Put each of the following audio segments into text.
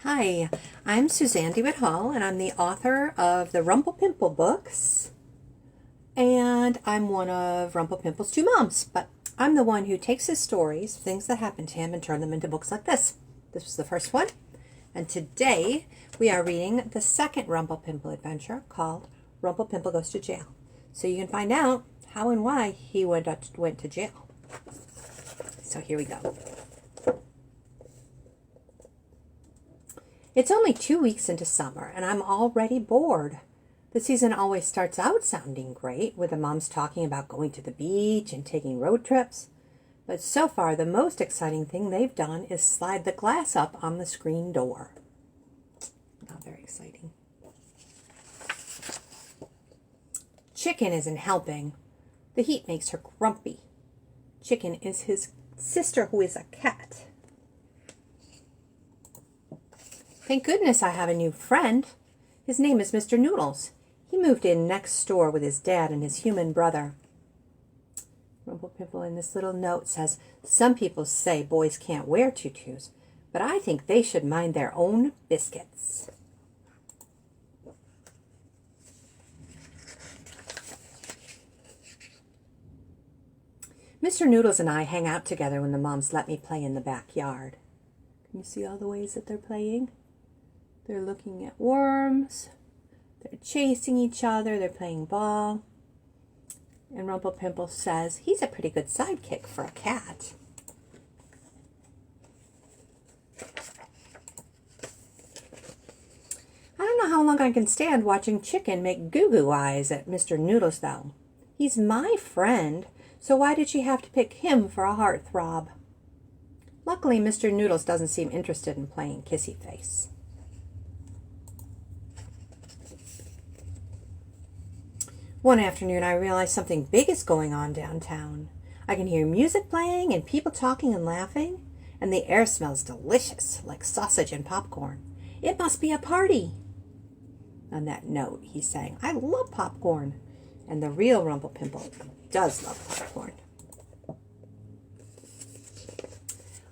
Hi, I'm Suzanne DeWitt and I'm the author of the Rumplepimple books, and I'm one of Rumplepimple's two moms, but I'm the one who takes his stories, things that happen to him, and turn them into books like this. This was the first one, and today we are reading the second Rumplepimple adventure called Rumplepimple Goes to Jail. So you can find out how and why he went to jail. So here we go. It's only 2 weeks into summer, and I'm already bored. The season always starts out sounding great, with the moms talking about going to the beach and taking road trips. But so far, the most exciting thing they've done is slide the glass up on the screen door. Not very exciting. Chicken isn't helping. The heat makes her grumpy. Chicken is his sister, who is a cat. Thank goodness I have a new friend. His name is Mr. Noodles. He moved in next door with his dad and his human brother. Rumplepimple in this little note says, some people say boys can't wear tutus, but I think they should mind their own biscuits. Mr. Noodles and I hang out together when the moms let me play in the backyard. Can you see all the ways that they're playing? They're looking at worms, they're chasing each other, they're playing ball. And Rumplepimple says he's a pretty good sidekick for a cat. I don't know how long I can stand watching Chicken make goo-goo eyes at Mr. Noodles, though. He's my friend, so why did she have to pick him for a heartthrob? Luckily, Mr. Noodles doesn't seem interested in playing kissy face. One afternoon, I realized something big is going on downtown. I can hear music playing and people talking and laughing, and the air smells delicious, like sausage and popcorn. It must be a party. On that note, he sang, I love popcorn. And the real Rumplepimple does love popcorn.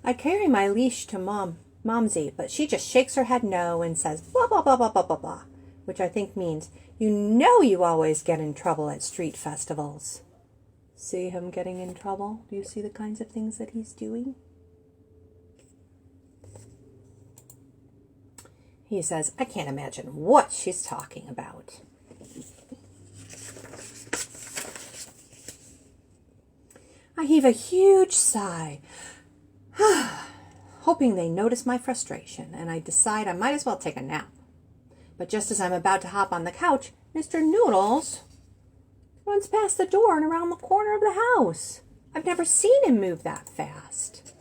I carry my leash to Momsy, but she just shakes her head no and says, blah, blah, blah, blah, blah, blah, blah, which I think means, you know you always get in trouble at street festivals. See him getting in trouble? Do you see the kinds of things that he's doing? He says, I can't imagine what she's talking about. I heave a huge sigh, hoping they notice my frustration, and I decide I might as well take a nap. But just as I'm about to hop on the couch, Mr. Noodles runs past the door and around the corner of the house. I've never seen him move that fast.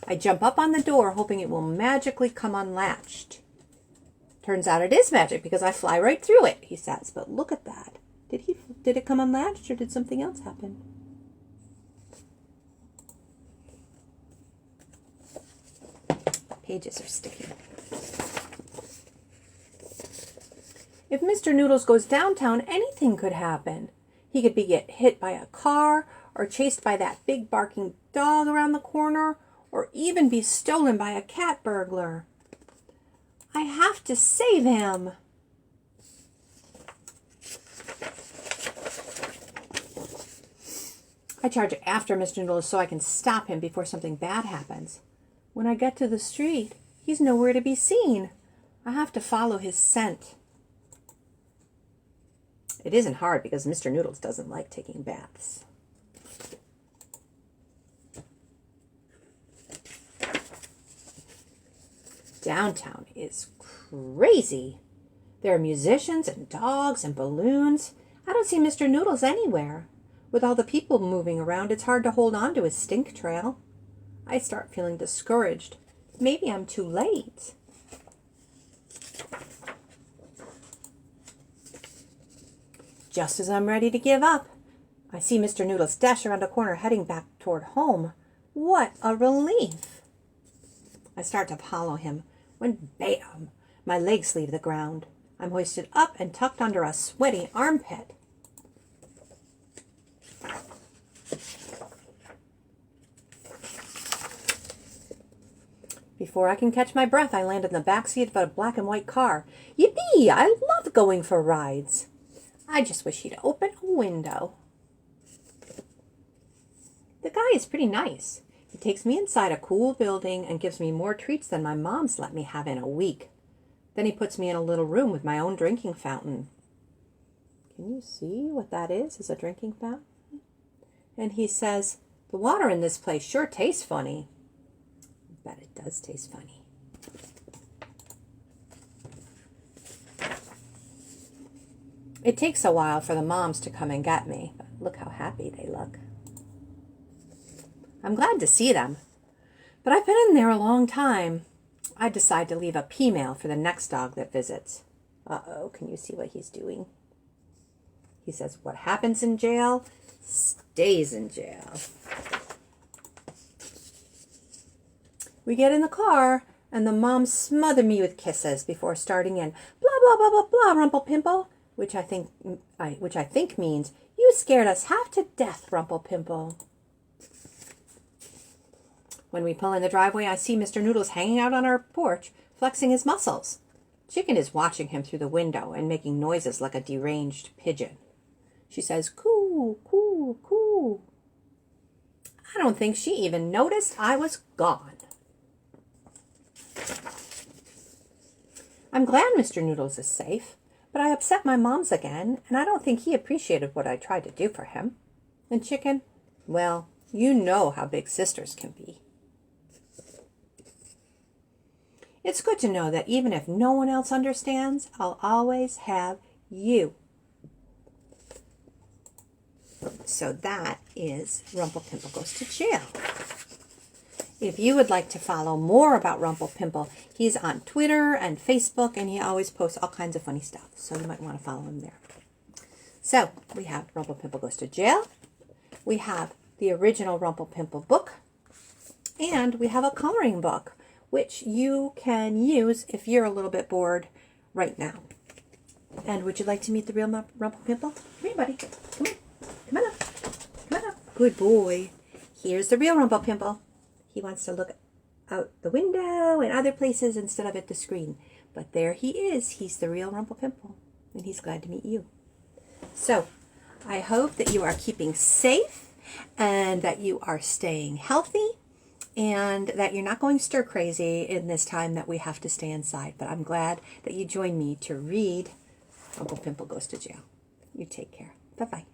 I jump up on the door, hoping it will magically come unlatched. Turns out it is magic because I fly right through it, he says. But look at that. Did it come unlatched or did something else happen? Pages are sticking. If Mr. Noodles goes downtown, anything could happen. He could get hit by a car, or chased by that big barking dog around the corner, or even be stolen by a cat burglar. I have to save him. I charge after Mr. Noodles so I can stop him before something bad happens. When I get to the street, he's nowhere to be seen. I have to follow his scent. It isn't hard because Mr. Noodles doesn't like taking baths. Downtown is crazy. There are musicians and dogs and balloons. I don't see Mr. Noodles anywhere. With all the people moving around, it's hard to hold on to his stink trail. I start feeling discouraged. Maybe I'm too late. Just as I'm ready to give up, I see Mr. Noodles dash around a corner heading back toward home. What a relief! I start to follow him when, bam, my legs leave the ground. I'm hoisted up and tucked under a sweaty armpit. Before I can catch my breath, I land in the back seat of a black and white car. Yippee! I love going for rides. I just wish he'd open a window. The guy is pretty nice. He takes me inside a cool building and gives me more treats than my mom's let me have in a week. Then he puts me in a little room with my own drinking fountain. Can you see what that is? Is a drinking fountain? And he says, the water in this place sure tastes funny. I bet it does taste funny. It takes a while for the moms to come and get me, but look how happy they look. I'm glad to see them, but I've been in there a long time. I decide to leave a P-mail for the next dog that visits. Uh-oh, can you see what he's doing? He says, what happens in jail stays in jail. We get in the car, and the moms smother me with kisses before starting in. Blah, blah, blah, blah, blah, Rumplepimple, which I think means, you scared us half to death, Rumplepimple. When we pull in the driveway, I see Mr. Noodles hanging out on our porch, flexing his muscles. Chicken is watching him through the window and making noises like a deranged pigeon. She says, coo, coo, coo. I don't think she even noticed I was gone. I'm glad Mr. Noodles is safe, but I upset my moms again, and I don't think he appreciated what I tried to do for him. And Chicken, well, you know how big sisters can be. It's good to know that even if no one else understands, I'll always have you. So that is Rumplepimple Goes to Jail. If you would like to follow more about Rumplepimple, he's on Twitter and Facebook, and he always posts all kinds of funny stuff. So you might want to follow him there. So we have Rumplepimple Goes to Jail. We have the original Rumplepimple book. And we have a coloring book, which you can use if you're a little bit bored right now. And would you like to meet the real Rumplepimple? Come here, buddy. Come on. Come on up. Come on up. Good boy. Here's the real Rumplepimple. He wants to look out the window and other places instead of at the screen. But there he is. He's the real Rumplepimple. And he's glad to meet you. So, I hope that you are keeping safe and that you are staying healthy and that you're not going stir crazy in this time that we have to stay inside. But I'm glad that you joined me to read Rumplepimple Goes to Jail. You take care. Bye-bye.